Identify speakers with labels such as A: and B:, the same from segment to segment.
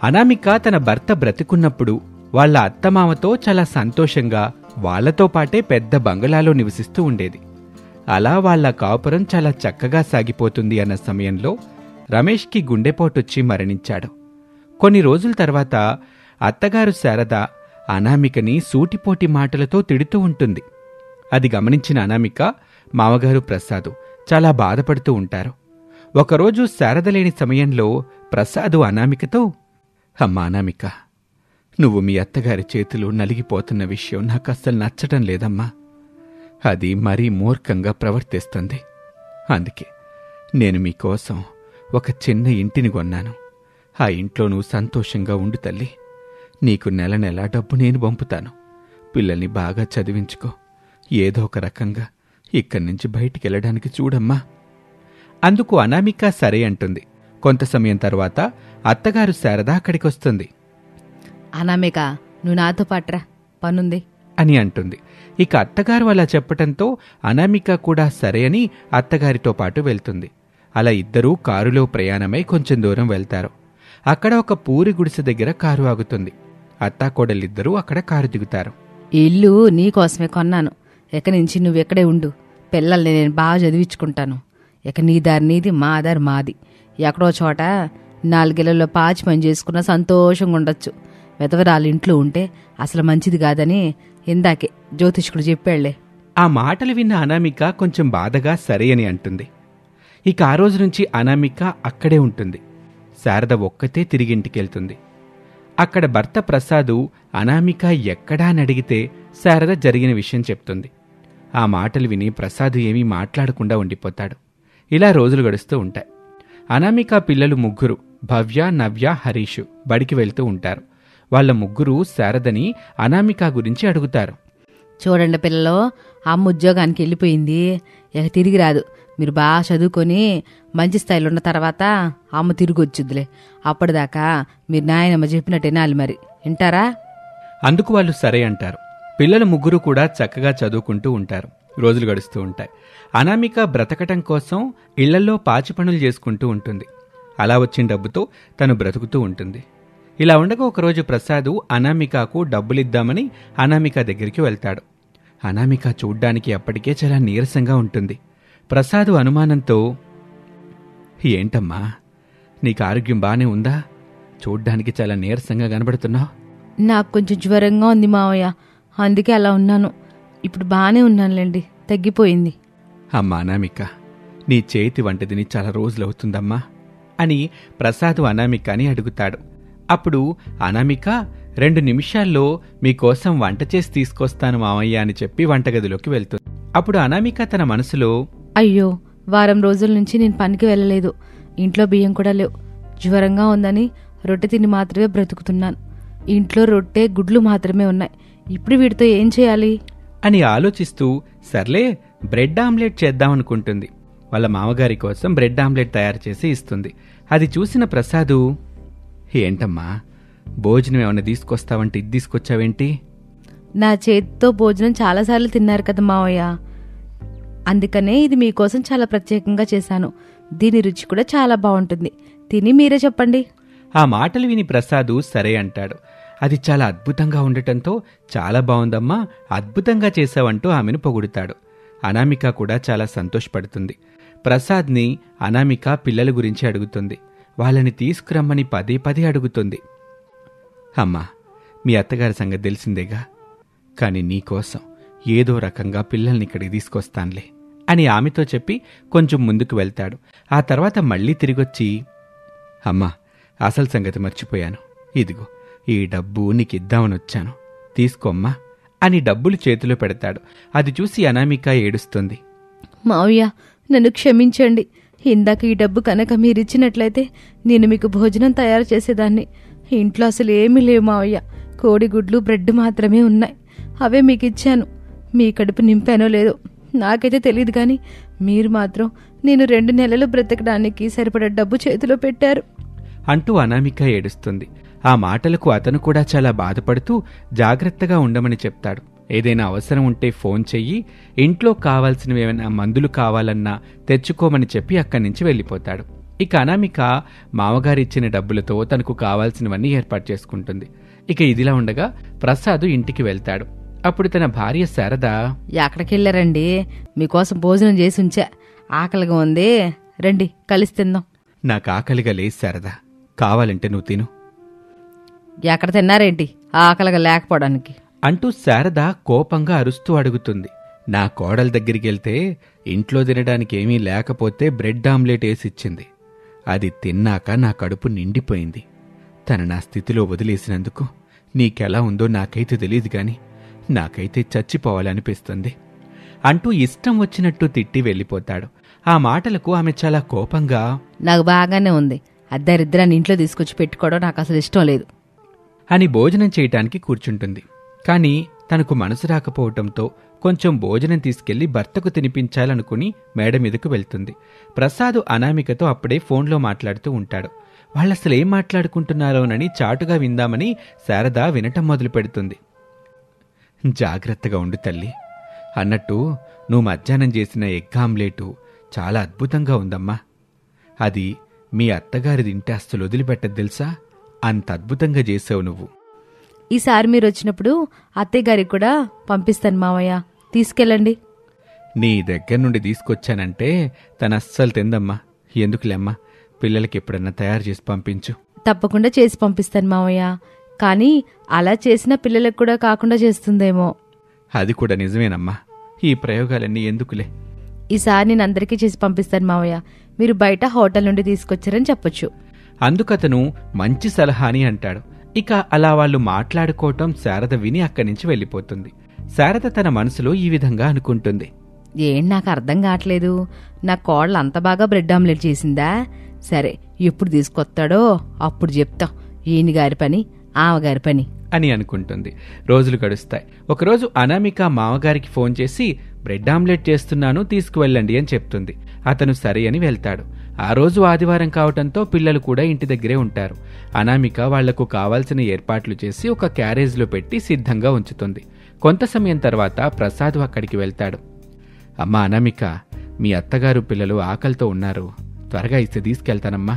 A: అనామిక తన భర్త బ్రతికున్నప్పుడు వాళ్ళ అత్తమామతో చాలా సంతోషంగా వాళ్లతో పాటే పెద్ద బంగళాలో నివసిస్తూ ఉండేది. అలా వాళ్ల కాపురం చాలా చక్కగా సాగిపోతుంది అన్న సమయంలో రమేష్కి గుండెపోటొచ్చి మరణించాడు. కొన్ని రోజుల తర్వాత అత్తగారు శారద అనామికని సూటిపోటి మాటలతో తిడుతూ ఉంటుంది. అది గమనించిన అనామిక, మామగారు ప్రసాదు చాలా బాధపడుతూ ఉంటారు. ఒకరోజు శారద లేని సమయంలో ప్రసాదు అనామికతో, అమ్మా అనామిక, నువ్వు మీ అత్తగారి చేతులు నలిగిపోతున్న విషయం నాకస్సలు నచ్చటం లేదమ్మా. అది మరీ మూర్ఖంగా ప్రవర్తిస్తుంది. అందుకే నేను మీకోసం ఒక చిన్న ఇంటిని కొన్నాను. ఆ ఇంట్లో నువ్వు సంతోషంగా ఉండు తల్లి. నీకు నెల నెలా డబ్బు నేను పంపుతాను. పిల్లల్ని బాగా చదివించుకో. ఏదో ఒక రకంగా ఇక్కడి నుంచి బయటికెళ్ళడానికి చూడమ్మా. అందుకు అనామిక సరే అంటుంది. కొంత సమయం తర్వాత అత్తగారు శారద అక్కడికొస్తుంది.
B: అనామిక, నువ్వు నాతో పాట్రా, పనుంది
A: అని అంటుంది. ఇక అత్తగారు అలా చెప్పటంతో అనామిక కూడా సరే అని అత్తగారితో పాటు వెళ్తుంది. అలా ఇద్దరూ కారులో ప్రయాణమై కొంచెం దూరం వెళ్తారు. అక్కడ ఒక పూరి గుడిసె దగ్గర కారు ఆగుతుంది. అత్తాకోడలిద్దరూ అక్కడ కారు దిగుతారు.
B: ఈ ఇల్లు నీకోసమే కొన్నాను. ఇక నుంచి నువ్వెక్కడే ఉండు. పిల్లల్ని నేను బాగా చదివించుకుంటాను. ఇక నీ దారి నీది, మా దారి మాది. ఎక్కడో చోట 4 ఇళ్లలో పాచి పని చేసుకున్నా సంతోషంగా ఉండొచ్చు. వెతవరాలు ఇంట్లో ఉంటే అసలు మంచిది కాదని ఇందాకే జ్యోతిష్కుడు చెప్పాళ్లే.
A: ఆ మాటలు విన్న అనామిక కొంచెం బాధగా సరే అని అంటుంది. ఇక ఆ రోజు నుంచి అనామిక అక్కడే ఉంటుంది. శారద ఒక్కతే తిరిగింటికెళ్తుంది. అక్కడ భర్త ప్రసాదు అనామిక ఎక్కడా అని అడిగితే శారద జరిగిన విషయం చెప్తుంది. ఆ మాటలు విని ప్రసాదు ఏమీ మాట్లాడకుండా ఉండిపోతాడు. ఇలా రోజులు గడుస్తూ ఉంటాయి. అనామిక పిల్లలు 3, భవ్య, నవ్య, హరీషు బడికి వెళ్తూ ఉంటారు. వాళ్ళ 3 శారదని అనామిక గురించి అడుగుతారు.
B: చూడండి పిల్లలు, అమ్మ ఉద్యోగానికి వెళ్ళిపోయింది. ఇక తిరిగి రాదు. మీరు బాగా చదువుకొని మంచి స్థాయిలో ఉన్న తర్వాత అమ్మ తిరిగి వచ్చుద్దిలే. అప్పటిదాకా మీరు నాయనమ్మ చెప్పినట్టు వినాలి. మరి వింటారా?
A: అందుకు వాళ్ళు సరే అంటారు. పిల్లలు 3 కూడా చక్కగా చదువుకుంటూ ఉంటారు. రోజులు గడుస్తూ ఉంటాయి. అనామిక బ్రతకటం కోసం ఇళ్లల్లో పాచి పనులు చేసుకుంటూ ఉంటుంది. అలా వచ్చిన డబ్బుతో తను బ్రతుకుతూ ఉంటుంది. ఇలా ఉండగా ఒకరోజు ప్రసాదు అనామికకు డబ్బులిద్దామని అనామిక దగ్గరికి వెళ్తాడు. అనామిక చూడ్డానికి అప్పటికే చాలా నీరసంగా ఉంటుంది. ప్రసాదు అనుమానంతో, ఏంటమ్మా, నీకు ఆరోగ్యం బానే ఉందా? చూడ్డానికి చాలా నీరసంగా కనబడుతున్నావు.
B: నాకు కొంచెం జ్వరంగా ఉంది మావయ్య, అందుకే అలా ఉన్నాను. ఇప్పుడు బానే ఉన్నానులేండి, తగ్గిపోయింది.
A: అమ్మా అనామిక, నీ చేతి వంట తిని చాలా రోజులవుతుందమ్మా అని ప్రసాదు అనామికని అడుగుతాడు. అప్పుడు అనామిక, 2 నిమిషాల్లో మీకోసం వంట చేసి తీసుకొస్తాను మామయ్య అని చెప్పి వంటగదిలోకి వెళ్తుంది. అప్పుడు అనామిక తన మనసులో,
B: అయ్యో, వారం రోజుల నుంచి నేను పనికి వెళ్ళలేదు. ఇంట్లో బియ్యం కూడా లేవు. జ్వరంగా ఉందని రొట్టె తిని మాత్రమే బ్రతుకుతున్నాను. ఇంట్లో రొట్టె, గుడ్లు మాత్రమే ఉన్నాయి. ఇప్పుడు వీటితో ఏం చేయాలి
A: అని ఆలోచిస్తూ సర్లే బ్రెడ్ ఆమ్లెట్ చేద్దామనుకుంటుంది. వాళ్ళ మామగారి కోసం బ్రెడ్ ఆమ్లెట్ తయారు చేసి ఇస్తుంది. అది చూసిన ప్రసాదు, ఏంటమ్మా, భోజనం ఏమైనా తీసుకొస్తావంటే ఇది తీసుకొచ్చావేంటి?
B: నా చేతితో భోజనం చాలాసార్లు తిన్నారు కదా మావయ్య, అందుకనే ఇది మీకోసం చాలా ప్రత్యేకంగా చేశాను. దీని రుచి కూడా చాలా బాగుంటుంది. తిని మీరే చెప్పండి.
A: ఆ మాటలు విని ప్రసాదు సరే అంటాడు. అది చాలా అద్భుతంగా ఉండటంతో, చాలా బాగుందమ్మా, అద్భుతంగా చేశావంటూ ఆమెను పొగుడుతాడు. అనామిక కూడా చాలా సంతోషపడుతుంది. ప్రసాద్ని అనామిక పిల్లల గురించి అడుగుతుంది. వాళ్ళని తీసుకురమ్మని పదే అడుగుతుంది. అమ్మా, మీ అత్తగారి సంగతి తెలిసిందేగా, కాని నీకోసం ఏదో రకంగా పిల్లల్ని ఇక్కడికి తీసుకొస్తానులే అని ఆమెతో చెప్పి కొంచెం ముందుకు వెళ్తాడు. ఆ తర్వాత మళ్ళీ తిరిగొచ్చి, అమ్మా, అసలు సంగతి మర్చిపోయాను. ఇదిగో ఈ డబ్బు నీకిద్దామని వచ్చాను, తీసుకోమ్మా అని డబ్బులు చేతిలో పెడతాడు. అది చూసి అనామిక ఏడుస్తుంది.
B: మావయ్య, నన్ను క్షమించండి. ఇందాక ఈ డబ్బు కనుక మీరిచ్చినట్లయితే నేను మీకు భోజనం తయారు చేసేదాన్ని. ఇంట్లో అసలు ఏమీ లేవు మావయ్య. కోడిగుడ్లు, బ్రెడ్ మాత్రమే ఉన్నాయి. అవే మీకు ఇచ్చాను. మీ కడుపు నింపానో లేదో నాకైతే తెలియదు, కానీ మీరు మాత్రం నేను 2 నెలలు బ్రతకడానికి సరిపడా డబ్బు చేతిలో పెట్టారు
A: అంటూ అనామిక ఏడుస్తుంది. ఆ మాటలకు అతను కూడా చాలా బాధపడుతూ జాగ్రత్తగా ఉండమని చెప్తాడు. ఏదైనా అవసరం ఉంటే ఫోన్ చెయ్యి, ఇంట్లో కావాల్సినవి ఏమైనా మందులు కావాలన్నా తెచ్చుకోమని చెప్పి అక్కడి నుంచి వెళ్ళిపోతాడు. ఇక అనామిక మామగారిచ్చిన డబ్బులతో తనకు కావాల్సినవన్నీ ఏర్పాటు చేసుకుంటుంది. ఇక ఇదిలా ఉండగా ప్రసాద్ ఇంటికి వెళ్తాడు. అప్పుడు తన భార్య శారద,
B: ఎక్కడికెళ్ళారండి? మీకోసం భోజనం చేసి ఉంచా, ఆకలిగా ఉంది, రండి కలిసి తిందాం.
A: నాకు ఆకలిగా లేదు శారద, కావాలంటే నువ్వు తిను
B: ఎక్కడ తిన్నారేంటి ఆకలిగా లేకపోవడానికి
A: అంటూ శారద కోపంగా అరుస్తూ అడుగుతుంది. నా కోడల దగ్గరికెళ్తే ఇంట్లో తినడానికి ఏమీ లేకపోతే బ్రెడ్ ఆమ్లెట్ వేసిచ్చింది. అది తిన్నాక నా కడుపు నిండిపోయింది. తన నా స్థితిలో వదిలేసినందుకు నీకెలా ఉందో నాకైతే తెలియదు గాని నాకైతే చచ్చిపోవాలనిపిస్తుంది అంటూ ఇష్టం వచ్చినట్టు తిట్టి వెళ్ళిపోతాడు. ఆ మాటలకు ఆమె చాలా కోపంగా,
B: నాకు బాగానే ఉంది, అద్దరిద్దరాన్ని ఇంట్లో తీసుకొచ్చి పెట్టుకోవడం నాకు అసలు ఇష్టం లేదు
A: అని భోజనం చేయటానికి కూర్చుంటుంది. కాని తనకు మనసు రాకపోవటంతో కొంచెం భోజనం తీసుకెళ్లి భర్తకు తినిపించాలనుకుని మేడ మీదకు వెళ్తుంది. ప్రసాద్ అనామికతో అప్పుడే ఫోన్లో మాట్లాడుతూ ఉంటాడు. వాళ్ళసలేం మాట్లాడుకుంటున్నారోనని చాటుగా విందామని శారద వినటం మొదలు పెడుతుంది. జాగ్రత్తగా ఉండు తల్లి. అన్నట్టు నువ్వు మధ్యాహ్నం చేసిన ఎగ్ ఆమ్లెటు చాలా అద్భుతంగా ఉందమ్మా. అది మీ అత్తగారి తింటే అస్సలు వదిలిపెట్టదు తెలుసా? అంత అద్భుతంగా చేసావు నువ్వు.
B: ఈసారి మీరు వచ్చినప్పుడు అత్తయ్య గారికి కూడా పంపిస్తాను మావయ్య, తీసుకెళ్ళండి.
A: నీ దగ్గర నుండి తీసుకొచ్చానంటే తన అస్సలు తిందమ్మా. ఎందుకులేమ్మా, పిల్లలకి ఎప్పుడన్నా తయారు చేసి పంపించు.
B: తప్పకుండా చేసి పంపిస్తాను మావయ్య, కానీ అలా చేసిన పిల్లలకు కూడా కాకుండా చేస్తుందేమో.
A: అది కూడా నిజమేనమ్మా. ఈ ప్రయోగాలన్నీ ఎందుకులే.
B: ఈసారి నేను అందరికీ చేసి పంపిస్తాను మావయ్య, మీరు బయట హోటల్ నుండి తీసుకొచ్చారని చెప్పొచ్చు.
A: అందుకతను మంచి సలహాని అంటాడు. ఇక అలా వాళ్ళు మాట్లాడుకోవటం శారద విని అక్కడి నుంచి వెళ్ళిపోతుంది. శారద తన మనసులో ఈ విధంగా అనుకుంటుంది.
B: ఏం నాకు అర్థం కావట్లేదు, నా కోడలు అంత బాగా బ్రెడ్ ఆమ్లెట్ చేసిందా? సరే, ఎప్పుడు తీసుకొస్తాడో అప్పుడు చెప్తాం ఈయన గారి పని ఆమెగారి పని
A: అని అనుకుంటుంది. రోజులు గడుస్తాయి. ఒకరోజు అనామిక మామగారికి ఫోన్ చేసి బ్రెడ్ ఆమ్లెట్ చేస్తున్నాను, తీసుకువెళ్ళండి అని చెప్తుంది. అతను సరే అని వెళ్తాడు. ఆ రోజు ఆదివారం కావటంతో పిల్లలు కూడా ఇంటి దగ్గరే ఉంటారు. అనామిక వాళ్లకు కావాల్సిన ఏర్పాట్లు చేసి ఒక క్యారేజ్లో పెట్టి సిద్ధంగా ఉంచుతుంది. కొంత సమయం తర్వాత ప్రసాద్ అక్కడికి వెళ్తాడు. అమ్మా అనామిక, మీ అత్తగారు పిల్లలు ఆకలితో ఉన్నారు, త్వరగా ఇస్తే తీసుకెళ్తానమ్మా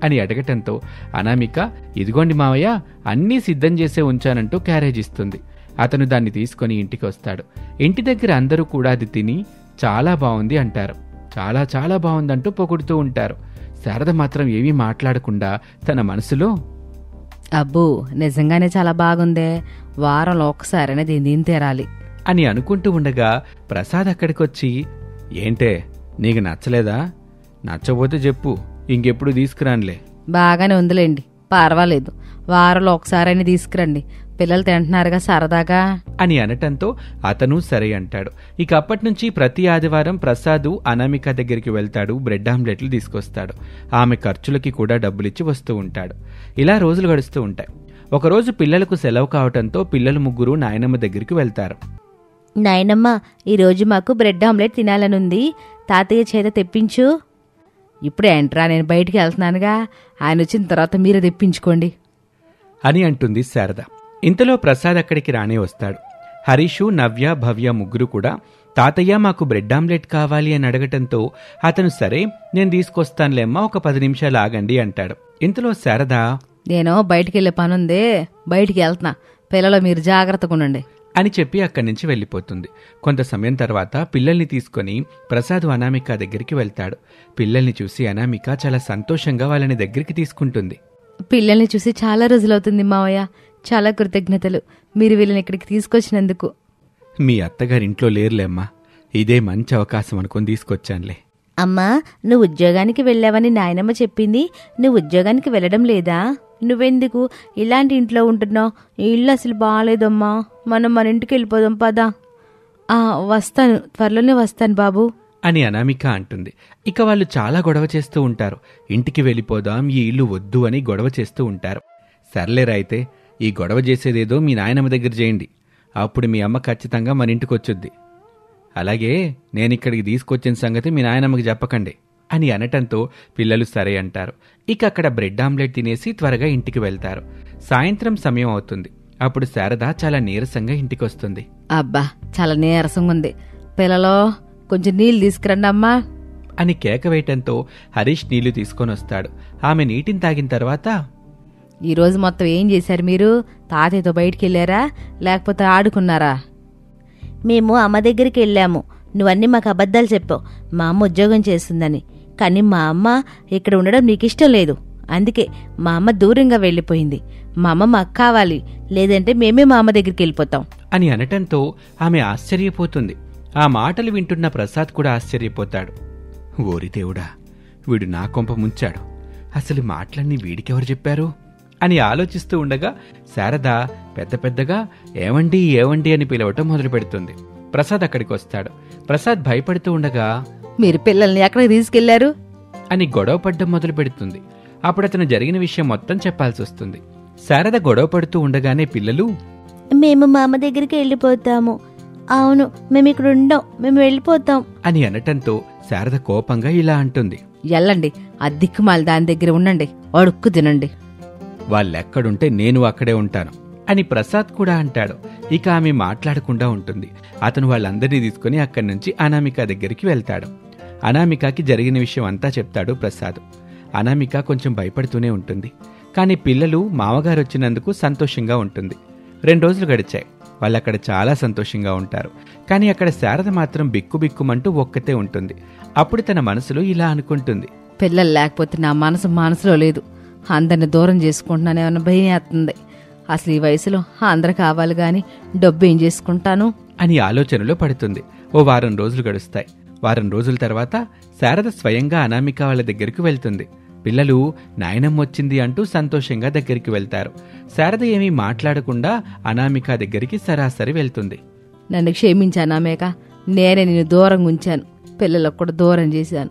A: అని అడగటంతో అనామిక, ఇదిగోండి మావయ్య, అన్నీ సిద్ధం చేసే ఉంచానంటూ క్యారేజ్ ఇస్తుంది. అతను దాన్ని తీసుకుని ఇంటికి వస్తాడు. ఇంటి దగ్గర అందరూ కూడా అది తిని చాలా బాగుంది అంటారు. చాలా చాలా బాగుందంటూ పొగుడుతూ ఉంటారు. శారద మాత్రం ఏమీ మాట్లాడకుండా తన మనసులో,
B: అబ్బో నిజంగానే చాలా బాగుందే, వారంలో ఒకసారైనా దీన్ని తీరాలి
A: అని అనుకుంటూ ఉండగా ప్రసాద్ అక్కడికొచ్చి, ఏంటే నీకు నచ్చలేదా? నచ్చబోతే చెప్పు, ఇంకెప్పుడు తీసుకురానులే.
B: బాగానే ఉందిలేండి, పర్వాలేదు, వారంలో ఒకసారైనా తీసుకురండి, పిల్లలు తింటున్నారుగా సరదాగా
A: అని అనటంతో అతను సరే అంటాడు. ఇక అప్పటినుంచి ప్రతి ఆదివారం ప్రసాద్ అనామిక దగ్గరికి వెళ్తాడు, బ్రెడ్ ఆమ్లెట్లు తీసుకొస్తాడు. ఆమె ఖర్చులకి కూడా డబ్బులిచ్చి వస్తూ ఉంటాడు. ఇలా రోజులు గడుస్తూ ఉంటాయి. ఒకరోజు పిల్లలకు సెలవు కావటంతో పిల్లలు ముగ్గురు నాయనమ్మ దగ్గరికి వెళ్తారు.
B: నాయనమ్మ, ఈరోజు మాకు బ్రెడ్ ఆమ్లెట్ తినాలనుంది, తాతయ్య చేత తెప్పించు. ఇప్పుడే ఏంట్రా, నేను బయటికి వెళ్తున్నానుగా, ఆయన వచ్చిన తర్వాత మీరే తెప్పించుకోండి
A: అని అంటుంది శారద. ఇంతలో ప్రసాద్ అక్కడికి రానే వస్తాడు. హరీషు, నవ్య, భవ్య ముగ్గురు కూడా తాతయ్య మాకు బ్రెడ్ ఆమ్లెట్ కావాలి అని అడగటంతో అతను సరే నేను తీసుకొస్తానులేమ్మా, ఒక 10 నిమిషాలు ఆగండి అంటాడు. ఇంతలో శారద,
B: నేను బయటికి వెళ్ళే పనుందే, బయటికి వెళ్తున్నా, పిల్లలు మీరు జాగ్రత్తగా ఉండండి
A: అని చెప్పి అక్కడి నుంచి వెళ్ళిపోతుంది. కొంత సమయం తర్వాత పిల్లల్ని తీసుకుని ప్రసాద్ అనామిక దగ్గరికి వెళ్తాడు. పిల్లల్ని చూసి అనామిక చాలా సంతోషంగా వాళ్ళని దగ్గరికి తీసుకుంటుంది.
B: పిల్లల్ని చూసి చాలా రోజులవుతుంది మావయ్య, చాలా కృతజ్ఞతలు, మీరు వీళ్ళని ఇక్కడికి తీసుకొచ్చినందుకు.
A: మీ అత్తగారింట్లో లేరులేమ్మా, ఇదే మంచి అవకాశం అనుకుని తీసుకొచ్చానులే.
B: అమ్మా, నువ్వు ఉద్యోగానికి వెళ్ళావని నాయనమ్మ చెప్పింది, నువ్వు ఉద్యోగానికి వెళ్ళడం లేదా? నువ్వెందుకు ఇలాంటి ఇంట్లో ఉంటున్నావు? ఈ ఇల్లు అసలు బాగాలేదమ్మా, మనం మన ఇంటికి వెళ్ళిపోదాం పదా. వస్తాను, త్వరలోనే వస్తాను బాబు
A: అని అనామిక అంటుంది. ఇక వాళ్ళు చాలా గొడవ చేస్తూ ఉంటారు. ఇంటికి వెళ్ళిపోదాం, ఈ ఇల్లు వద్దు అని గొడవ చేస్తూ ఉంటారు. సర్లేరా, అయితే ఈ గొడవ చేసేదేదో మీ నాయనమ్మ దగ్గర చేయండి, అప్పుడు మీ అమ్మ ఖచ్చితంగా మన ఇంటికి వచ్చుద్ది. అలాగే నేనిక్కడికి తీసుకొచ్చిన సంగతి మీ నాయనమ్మకి చెప్పకండి అని అనటంతో పిల్లలు సరే అంటారు. ఇక అక్కడ బ్రెడ్ ఆమ్లెట్ తినేసి త్వరగా ఇంటికి వెళ్తారు. సాయంత్రం సమయం అవుతుంది. అప్పుడు శారద చాలా నీరసంగా ఇంటికొస్తుంది.
B: అబ్బా, చాలా నీరసంగా ఉంది, పిల్లలు కొంచెం నీళ్ళు తీసుకురండి అమ్మా
A: అని కేక వేయటంతో హరీష్ నీళ్లు తీసుకొనొస్తాడు. ఆమె నీటిని తాగిన తర్వాత,
B: ఈరోజు మొత్తం ఏం చేశారు మీరు? తాతయ్యతో బయటికెళ్ళారా లేకపోతే ఆడుకున్నారా?
C: మేము అమ్మ దగ్గరికి వెళ్ళాము. నువ్వన్నీ మాకు అబద్ధాలు చెప్పావు. మా అమ్మ ఉద్యోగం చేస్తుందని. కానీ మా అమ్మ ఇక్కడ ఉండడం నీకిష్టం లేదు. అందుకే మా అమ్మ దూరంగా వెళ్ళిపోయింది. మా అమ్మ మాకు కావాలి, లేదంటే మేమే మా అమ్మ దగ్గరికి వెళ్ళిపోతాం
A: అని అనటంతో ఆమె ఆశ్చర్యపోతుంది. ఆ మాటలు వింటున్న ప్రసాద్ కూడా ఆశ్చర్యపోతాడు. ఓరి దేవుడా, వీడు నా కొంప ముంచాడు. అసలు మాటలన్నీ వీడికెవరు చెప్పారు అని ఆలోచిస్తూ ఉండగా శారద పెద్ద పెద్దగా ఏవండి ఏవండి అని పిలవటం మొదలు పెడుతుంది. ప్రసాద్ అక్కడికి వస్తాడు. ప్రసాద్ భయపడుతూ ఉండగా,
B: మీరు పిల్లల్ని ఎక్కడికి తీసుకెళ్లారు
A: అని గొడవ పడ్డం మొదలు పెడుతుంది. అప్పుడు అతను జరిగిన విషయం మొత్తం చెప్పాల్సి వస్తుంది. శారద గొడవ పడుతూ ఉండగానే పిల్లలు,
C: మేము మా అమ్మ దగ్గరికి వెళ్ళిపోతాము. అవును, మేము ఇక్కడ ఉండం, మేము వెళ్ళిపోతాం
A: అని అనటంతో శారద కోపంగా ఇలా అంటుంది.
B: ఎల్లండి, ఆ దిక్కుమాలి దాని దగ్గర ఉండండి, అడుక్కు తినండి.
A: వాళ్ళెక్కడుంటే నేను అక్కడే ఉంటాను అని ప్రసాద్ కూడా అంటాడు. ఇక ఆమె మాట్లాడకుండా ఉంటుంది. అతను వాళ్ళందరినీ తీసుకుని అక్కడి నుంచి అనామిక దగ్గరికి వెళ్తాడు. అనామికకి జరిగిన విషయం అంతా చెప్తాడు ప్రసాద్. అనామిక కొంచెం భయపడుతూనే ఉంటుంది. కానీ పిల్లలు మామగారు వచ్చినందుకు సంతోషంగా ఉంటుంది. 2 రోజులు గడిచాయి. వాళ్ళక్కడ చాలా సంతోషంగా ఉంటారు. కానీ అక్కడ శారద మాత్రం బిక్కుబిక్కుమంటూ ఒక్కతే ఉంటుంది. అప్పుడు తన మనసులో ఇలా అనుకుంటుంది.
B: పిల్లలు లేకపోతే నా మనసులో లేదు. అందరిని దూరం చేసుకుంటున్నానేమన్నా భయం వేస్తుంది. అసలు ఈ వయసులో అందరు కావాలి గాని డబ్బు ఏం చేసుకుంటాను
A: అని ఆలోచనలో పడుతుంది. ఓ వారం రోజులు గడుస్తాయి. వారం రోజుల తర్వాత శారద స్వయంగా అనామిక వాళ్ళ దగ్గరికి వెళ్తుంది. పిల్లలు నాయనమ్మ వచ్చింది అంటూ సంతోషంగా దగ్గరికి వెళ్తారు. శారద ఏమీ మాట్లాడకుండా అనామిక దగ్గరికి సరాసరి వెళ్తుంది.
B: నన్ను క్షమించానామేక, నేనే నిన్ను దూరంగా ఉంచాను, పిల్లలకు కూడా దూరం చేశాను.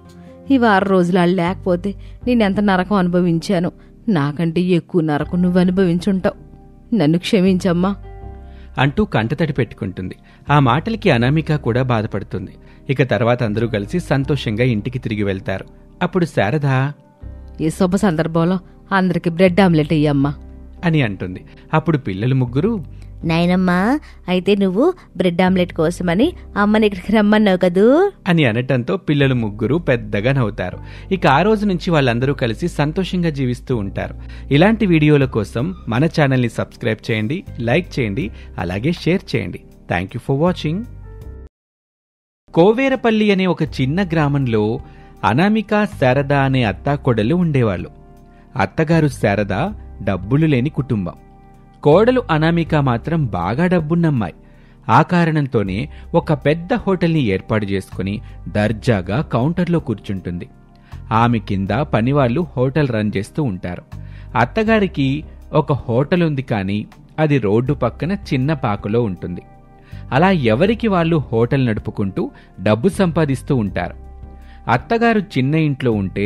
B: ఈ వారం రోజులు వాళ్ళు లేకపోతే నేనెంత నరకం అనుభవించాను. నాకంటే ఎక్కువ నరకం నువ్వు అనుభవించుంటావు. నన్ను క్షమించమ్మా
A: అంటూ కంటతడి పెట్టుకుంటుంది. ఆ మాటలకి అనామిక కూడా బాధపడుతుంది. ఇక తర్వాత అందరూ కలిసి సంతోషంగా ఇంటికి తిరిగి వెళ్తారు. అప్పుడు శారద,
B: ఈ శుభ సందర్భంలో అందరికి బ్రెడ్ ఆమ్లెట్ ఇయ్యమ్మా
A: అని అంటుంది. అప్పుడు పిల్లలు ముగ్గురు,
C: నాయనమ్మా, అయితే నువ్వు బ్రెడ్ ఆమ్లెట్ కోసమని అమ్మని ఇక్కడికి రమ్మన్నావు కదూ
A: అని అనటంతో పిల్లలు ముగ్గురు పెద్దగా నవ్వుతారు. ఇక ఆ రోజు నుంచి వాళ్ళందరూ కలిసి సంతోషంగా జీవిస్తూ ఉంటారు. ఇలాంటి వీడియోల కోసం మన ఛానల్ని సబ్స్క్రైబ్ చేయండి, లైక్ చేయండి, అలాగే షేర్ చేయండి. Thank you for watching. Koverapalli అనే ఒక చిన్న గ్రామంలో అనామిక, శారద అనే అత్తాకోడలు ఉండేవాళ్ళు. అత్తగారు శారద డబ్బులు లేని కుటుంబం. కోడలు అనామిక మాత్రం బాగా డబ్బున్నమ్మాయి. ఆ కారణంతోనే ఒక పెద్ద హోటల్ని ఏర్పాటు చేసుకుని దర్జాగా కౌంటర్లో కూర్చుంటుంది. ఆమె కింద పనివాళ్లు హోటల్ రన్ చేస్తూ ఉంటారు. అత్తగారికి ఒక హోటల్ ఉంది, కానీ అది రోడ్డు పక్కన చిన్న పాకలో ఉంటుంది. అలా ఎవరికి వాళ్ళు హోటల్ నడుపుకుంటూ డబ్బు సంపాదిస్తూ ఉంటారు. అత్తగారు చిన్న ఇంట్లో ఉంటే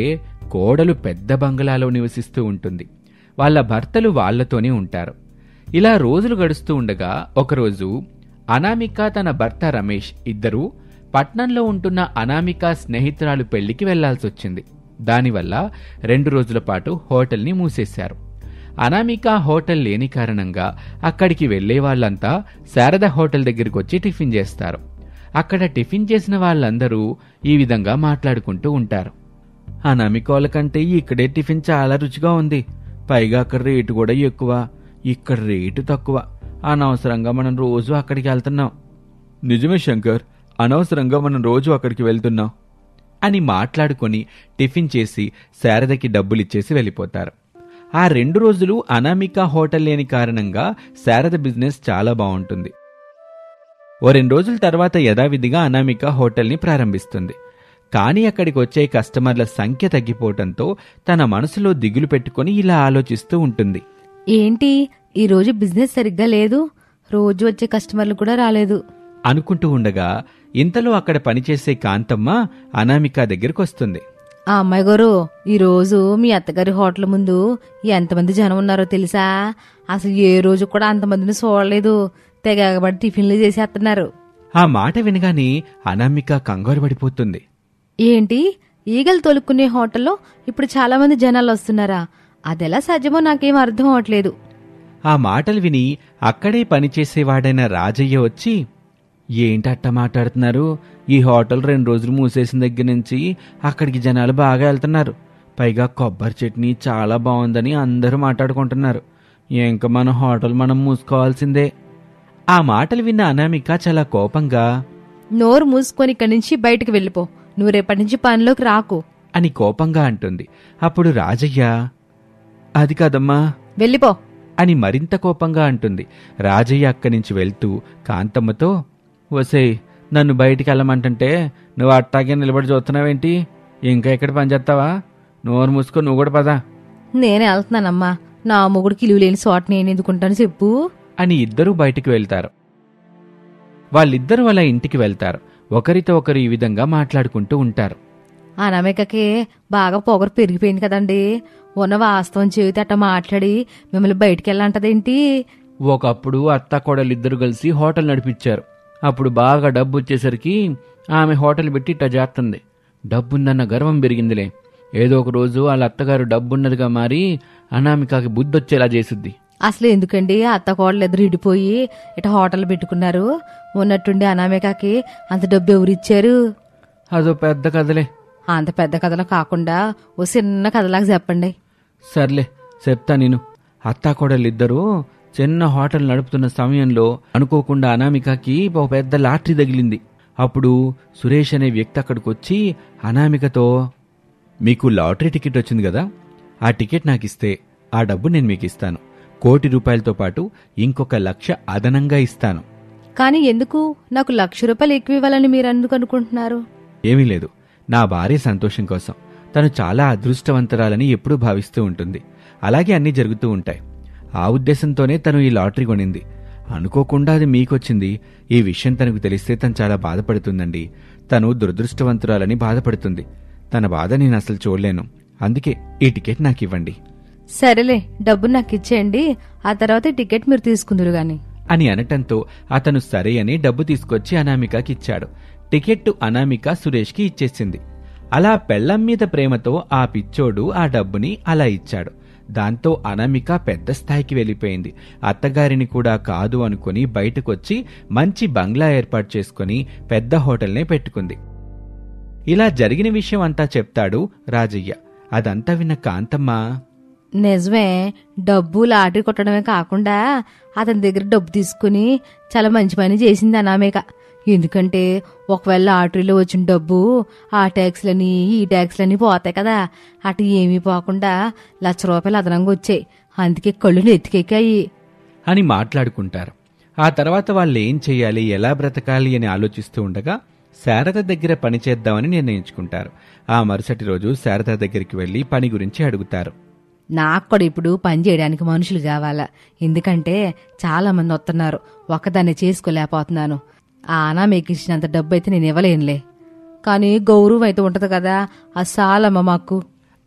A: కోడలు పెద్ద బంగళాలో నివసిస్తూ ఉంటుంది. వాళ్ళ భర్తలు వాళ్లతోనే ఉంటారు. ఇలా రోజులు గడుస్తూ ఉండగా ఒకరోజు అనామిక తన భర్త రమేష్ ఇద్దరూ పట్నంలో ఉంటున్న అనామిక స్నేహితురాలు పెళ్లికి వెళ్లాల్సొచ్చింది. దానివల్ల 2 రోజుల పాటు హోటల్ని మూసేశారు. అనామిక హోటల్ లేని కారణంగా అక్కడికి వెళ్లే వాళ్ళంతా శారద హోటల్ దగ్గరికి వచ్చి టిఫిన్ చేస్తారు. అక్కడ టిఫిన్ చేసిన వాళ్ళందరూ ఈ విధంగా మాట్లాడుకుంటూ ఉంటారు. అనామిక వాళ్ళకంటే ఇక్కడే టిఫిన్ చాలా రుచిగా ఉంది. పైగా అక్కడ రేటు కూడా ఎక్కువ, ఇక్కడ రేటు తక్కువ. అనవసరంగా మనం రోజు అక్కడికి వెళ్తున్నాం. నిజమే శంకర్, అనవసరంగా మనం రోజు అక్కడికి వెళ్తున్నాం అని మాట్లాడుకొని టిఫిన్ చేసి శారదకి డబ్బులిచ్చేసి వెళ్ళిపోతారు. ఆ 2 రోజులు అనామిక హోటల్ లేని కారణంగా శారద బిజినెస్ చాలా బాగుంటుంది. ఓ 2 రోజుల తర్వాత యథావిధిగా అనామిక హోటల్ని ప్రారంభిస్తుంది. కానీ అక్కడికి వచ్చే కస్టమర్ల సంఖ్య తగ్గిపోవటంతో తన మనసులో దిగులు పెట్టుకుని ఇలా ఆలోచిస్తూ ఉంటుంది.
B: ఏంటి ఈరోజు బిజినెస్ సరిగ్గా లేదు, రోజు వచ్చే కస్టమర్లు కూడా రాలేదు
A: అనుకుంటూ ఉండగా ఇంతలో అక్కడ పనిచేసే కాంతమ్మ అనామిక దగ్గరికి వస్తుంది.
B: ఆ అమ్మాయి గారు, ఈరోజు మీ అత్తగారి హోటల్ ముందు ఎంతమంది జనం ఉన్నారో తెలుసా? అసలు ఏ రోజు కూడా అంతమందిని చూడలేదు. తెగబడి టిఫిన్లు చేసేస్తున్నారు.
A: ఆ మాట వినగానే అనామిక కంగారు పడిపోతుంది.
B: ఏంటి, ఈగలు తొలుక్కునే హోటల్లో ఇప్పుడు చాలా మంది జనాలు వస్తున్నారా? అదెలా సాధ్యమో నాకేం అర్థం అవట్లేదు.
A: ఆ మాటలు విని అక్కడే పనిచేసేవాడైన రాజయ్య వచ్చి, ఏంటి అట్ట మాట్లాడుతున్నారు? ఈ హోటల్ 2 రోజులు మూసేసిన దగ్గర నుంచి అక్కడికి జనాలు బాగా వెళ్తున్నారు. పైగా కొబ్బరి చట్నీ చాలా బాగుందని అందరూ మాట్లాడుకుంటున్నారు. ఇంక మన హోటల్ మనం మూసుకోవాల్సిందే. ఆ మాటలు విన్న అనామిక చాలా కోపంగా
B: నోరు మూసుకొని ఇక్కడి నుంచి బయటికి వెళ్ళిపో. నువ్వు రేపటి నుంచి పనిలోకి రాకు.
A: అని కోపంగా అంటుంది. అప్పుడు రాజయ్య, అది కాదమ్మా
B: వెళ్ళిపో
A: అని మరింత కోపంగా అంటుంది. రాజయ్య అక్కడి నుంచి వెళ్తూ కాంతమ్మతో, వసేయ్, నన్ను బయటికి వెళ్ళమంటుంటే నువ్వు అట్టాగే నిలబడి చూస్తున్నావేంటి? ఇంకా ఎక్కడ పనిచేస్తావా? నోరు మూసుకో, నువ్వు కూడా పదా
B: నేనే వెళ్తున్నానమ్మా. నా మొగుడికి ఇలువ లేని చోట నేను ఎందుకుంటాను చెప్పు
A: అని ఇద్దరూ బయటికి వెళ్తారు. వాళ్ళిద్దరూ అలా ఇంటికి వెళ్తారు. ఒకరితో ఒకరు ఈ విధంగా మాట్లాడుకుంటూ ఉంటారు.
B: అనామికకి బాగా పొగరు పెరిగిపోయింది కదండి. ఉన్న వాస్తవం చెబితే అట్ట మాట్లాడి మిమ్మల్ని బయటికి వెళ్ళంటదేంటి?
A: ఒకప్పుడు అత్త కోడలిద్దరు కలిసి హోటల్ నడిపించారు. అప్పుడు బాగా డబ్బు వచ్చేసరికి ఆమె హోటల్ పెట్టి ఇట్ట చేస్తుంది. డబ్బుందన్న గర్వం పెరిగిందిలే. ఏదో ఒక రోజు వాళ్ళ అత్తగారు డబ్బున్నదిగా మారి అనామికకి బుద్ధొచ్చేలా చేసుద్ది.
B: అసలు ఎందుకండి అత్త కోడలు ఎదురు ఇడిపోయి ఇట హోటల్ పెట్టుకున్నారు? ఉన్నట్టుండి అనామికకి అంత డబ్బు ఎవరిచ్చారు?
A: అదో పెద్ద కథలే.
B: అంత పెద్ద కథలో కాకుండా ఓ చిన్న కథలాగా చెప్పండి.
A: సర్లే, చెప్తా నేను. అత్తా కోడలిద్దరూ చిన్న హోటల్ నడుపుతున్న సమయంలో అనుకోకుండా అనామికకి ఒక పెద్ద లాటరీ తగిలింది. అప్పుడు సురేష్ అనే వ్యక్తి అక్కడికి వచ్చి అనామికతో, మీకు లాటరీ టికెట్ వచ్చింది కదా, ఆ టికెట్ నాకు ఇస్తే ఆ డబ్బు నేను మీకు ఇస్తాను. 1,00,00,000 రూపాయలతో పాటు ఇంకొక 1,00,000 అదనంగా ఇస్తాను.
B: కానీ ఎందుకు నాకు 1,00,000 రూపాయలు ఎక్కువ ఇవ్వాలని మీరు ఎందుకు అనుకుంటున్నారు?
A: ఏమీ లేదు, నా భార్య సంతోషం కోసం. తను చాలా అదృష్టవంతురాలని ఎప్పుడూ భావిస్తూ ఉంటుంది. అలాగే అన్నీ జరుగుతూ ఉంటాయి. ఆ ఉద్దేశంతోనే తను ఈ లాటరీ కొనింది. అనుకోకుండా అది మీకొచ్చింది. ఈ విషయం తనకు తెలిస్తే తను చాలా బాధపడుతుందండి. తను దురదృష్టవంతురాలని బాధపడుతుంది. తన బాధ నేను అసలు చూడలేను. అందుకే ఈ టికెట్ నాకు ఇవ్వండి.
B: సరేలే, డబ్బు నాకు ఇచ్చేయండి, ఆ తర్వాత ఈ టికెట్ మీరు తీసుకుందురు గాని
A: అని అనటంతో అతను సరే అని డబ్బు తీసుకొచ్చి అనామికకి ఇచ్చాడు. టికెట్టు అనామిక సురేష్కి ఇచ్చేసింది. అలా పెళ్లం మీద ప్రేమతో ఆ పిచ్చోడు ఆ డబ్బుని అలా ఇచ్చాడు. దాంతో అనామిక పెద్ద స్థాయికి వెళ్ళిపోయింది. అత్తగారిని కూడా కాదు అనుకుని బయటకొచ్చి మంచి బంగ్లా ఏర్పాటు చేసుకుని పెద్ద హోటల్నే పెట్టుకుంది. ఇలా జరిగిన విషయం అంతా చెప్తాడు రాజయ్య. అదంతా విన్న కాంతమ్మ,
B: నిజమే, డబ్బు లాటరీ కొట్టడమే కాకుండా అతని దగ్గర డబ్బు తీసుకుని చాలా మంచి పని చేసింది అనామిక. ఎందుకంటే ఒకవేళ లాటరీలో వచ్చిన డబ్బు ఆ ట్యాక్స్లని ఈ ట్యాక్స్లని పోతాయి కదా, అటు ఏమీ పోకుండా 1,00,000 రూపాయలు అదనంగా వచ్చాయి. అందుకే కళ్ళు నెత్తికెక్కాయి
A: అని మాట్లాడుకుంటారు. ఆ తర్వాత వాళ్ళు ఏం చెయ్యాలి, ఎలా బ్రతకాలి అని ఆలోచిస్తూ ఉండగా శారద దగ్గర పని చేద్దామని నిర్ణయించుకుంటారు. ఆ మరుసటి రోజు శారద దగ్గరికి వెళ్లి పని గురించి అడుగుతారు.
B: నాకు కూడా ఇప్పుడు పని చేయడానికి మనుషులు కావాలా, ఎందుకంటే చాలా మంది వస్తున్నారు, ఒక్కదాన్ని చేసుకోలేకపోతున్నాను. ఆ అనామిక ఇచ్చినంత డబ్బు అయితే నేను ఇవ్వలేనులే, కానీ గౌరవం అయితే ఉంటది కదా, అది చాలమ్మ మాకు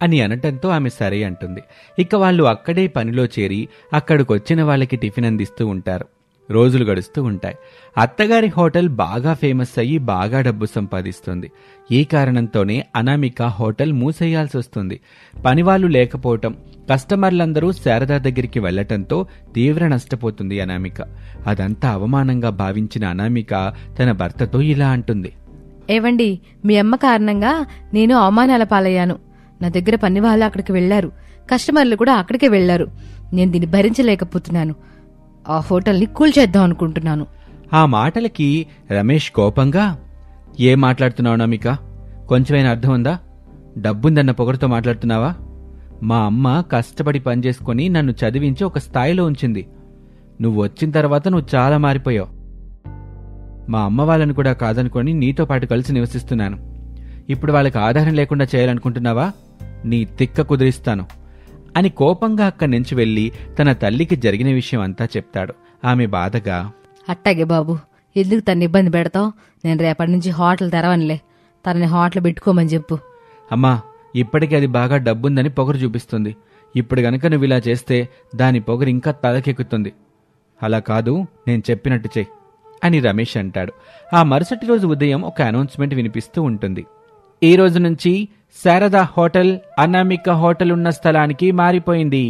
A: అని అనటంతో ఆమె సరే అంటుంది. ఇక వాళ్ళు అక్కడే పనిలో చేరి అక్కడికొచ్చిన వాళ్ళకి టిఫిన్ అందిస్తూ ఉంటారు. రోజులు గడుస్తూ ఉంటాయి. అత్తగారి హోటల్ బాగా ఫేమస్ అయ్యి బాగా డబ్బు సంపాదిస్తుంది. ఈ కారణంతోనే అనామిక హోటల్ మూసేయాల్సి వస్తుంది. పనివాళ్లు లేకపోవటం, కస్టమర్లందరూ శారద దగ్గరికి వెళ్లటంతో తీవ్ర నష్టపోతుంది అనామిక. అదంతా అవమానంగా భావించిన అనామిక తన భర్తతో ఇలా అంటుంది.
B: ఏవండి, మీ అమ్మ కారణంగా నేను అవమానాల పాలయ్యాను. నా దగ్గర పని వాళ్ళు అక్కడికి వెళ్లారు, కస్టమర్లు కూడా అక్కడికే వెళ్లారు. నేను దీన్ని భరించలేకపోతున్నాను. ఆ హోటల్ని కూల్చేద్దాం అనుకుంటున్నాను.
A: ఆ మాటలకి రమేష్ కోపంగా, ఏం మాట్లాడుతున్నావు అనామిక? కొంచెమైనా అర్థం ఉందా? డబ్బుందన్న పొగరుతో మాట్లాడుతున్నావా? మా అమ్మ కష్టపడి పనిచేసుకుని నన్ను చదివించి ఒక స్థాయిలో ఉంచింది. నువ్వు వచ్చిన తర్వాత నువ్వు చాలా మారిపోయావు. మా అమ్మ వాళ్ళని కూడా కాదనుకొని నీతో పాటు కలిసి నివసిస్తున్నాను. ఇప్పుడు వాళ్ళకి ఆధారం లేకుండా చేయాలనుకుంటున్నావా? నీ తిక్క కుదిరిస్తాను అని కోపంగా అక్కడి నుంచి వెళ్లి తన తల్లికి జరిగిన విషయం అంతా చెప్తాడు. ఆమె బాధగా,
B: అట్టాగే బాబు, ఎందుకు తను ఇబ్బంది పెడతావు? నేను రేపటి నుంచి హోటల్ తెరవనులే, తనని హోటల్ పెట్టుకోమని చెప్పు.
A: అమ్మా, ఇప్పటికీ అది బాగా డబ్బుందని పొగరు చూపిస్తుంది. ఇప్పుడు గనక నువ్వు ఇలా చేస్తే దాని పొగరు ఇంకా తలకెక్కుతుంది. అలా కాదు, నేను చెప్పినట్టు చెయ్యి అని రమేష్ అంటాడు. ఆ మరుసటి రోజు ఉదయం ఒక అనౌన్స్మెంట్ వినిపిస్తూ ఉంటుంది. ఈ రోజు నుంచి శారదా హోటల్ అనామిక హోటల్ ఉన్న స్థలానికి మారిపోయింది.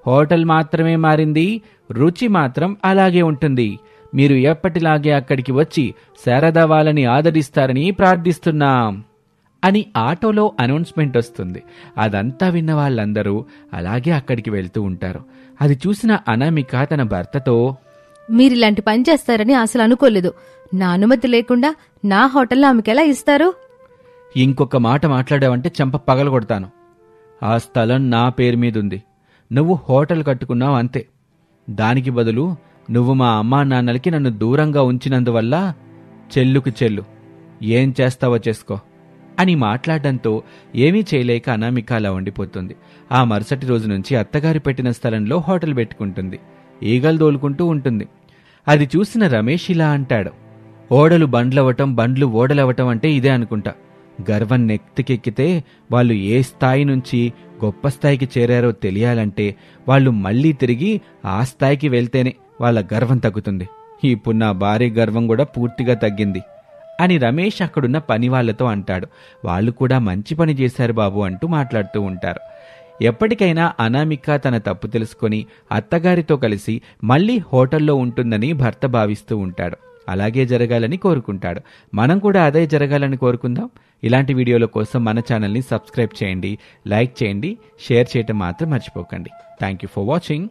A: హోటల్ మాత్రమే మారింది, రుచి మాత్రం అలాగే ఉంటుంది. మీరు ఎప్పటిలాగే అక్కడికి వచ్చి శారద వాళ్ళని ఆదరిస్తారని ప్రార్థిస్తున్నాం అని ఆటోలో అనౌన్స్మెంట్ వస్తుంది. అదంతా విన్న వాళ్ళందరూ అలాగే అక్కడికి వెళ్తూ ఉంటారు. అది చూసిన అనామిక తన భర్తతో,
B: మీరిలాంటి పని చేస్తారని అసలు అనుకోలేదు. నా అనుమతి లేకుండా నా హోటల్లో ఆమెకెలా ఇస్తారు?
A: ఇంకొక మాట మాట్లాడావంటే చెంప పగలగొడతాను. ఆ స్థలం నా పేరు మీదుంది. నువ్వు హోటల్ కట్టుకున్నావు అంతే. దానికి బదులు నువ్వు మా అమ్మా నాన్నలకి నన్ను దూరంగా ఉంచినందువల్ల చెల్లుకు చెల్లు, ఏం చేస్తావో చేసుకో అని మాట్లాడడంతో ఏమీ చేయలేక అనామిక అలా ఉండిపోతుంది. ఆ మరుసటి రోజు నుంచి అత్తగారి పెట్టిన స్థలంలో హోటల్ పెట్టుకుంటుంది. ఈగలు దోలుకుంటూ ఉంటుంది. అది చూసిన రమేష్ ఇలా అంటాడు, ఓడలు బండ్లవటం, బండ్లు ఓడలవటం అంటే ఇదే అనుకుంటా. గర్వం నెత్తికెక్కితే వాళ్ళు ఏ స్థాయి నుంచి గొప్ప స్థాయికి చేరారో తెలియాలంటే వాళ్ళు మళ్లీ తిరిగి ఆ స్థాయికి వెళ్తేనే వాళ్ళ గర్వం తగ్గుతుంది. ఇప్పుడు నా భార్య గర్వం కూడా పూర్తిగా తగ్గింది అని రమేష్ అక్కడున్న పని వాళ్లతో అంటాడు. వాళ్ళు కూడా మంచి పని చేశారు బాబు అంటూ మాట్లాడుతూ ఉంటారు. ఎప్పటికైనా అనామిక తన తప్పు తెలుసుకొని అత్తగారితో కలిసి మళ్లీ హోటల్లో ఉంటుందని భర్త భావిస్తూ ఉంటాడు. అలాగే జరగాలని కోరుకుంటాడు. మనం కూడా అదే జరగాలని కోరుకుందాం. ఇలాంటి వీడియోల కోసం మన ఛానల్ని సబ్స్క్రైబ్ చేయండి, లైక్ చేయండి, షేర్ చేయటం మాత్రం మర్చిపోకండి. Thank you for watching.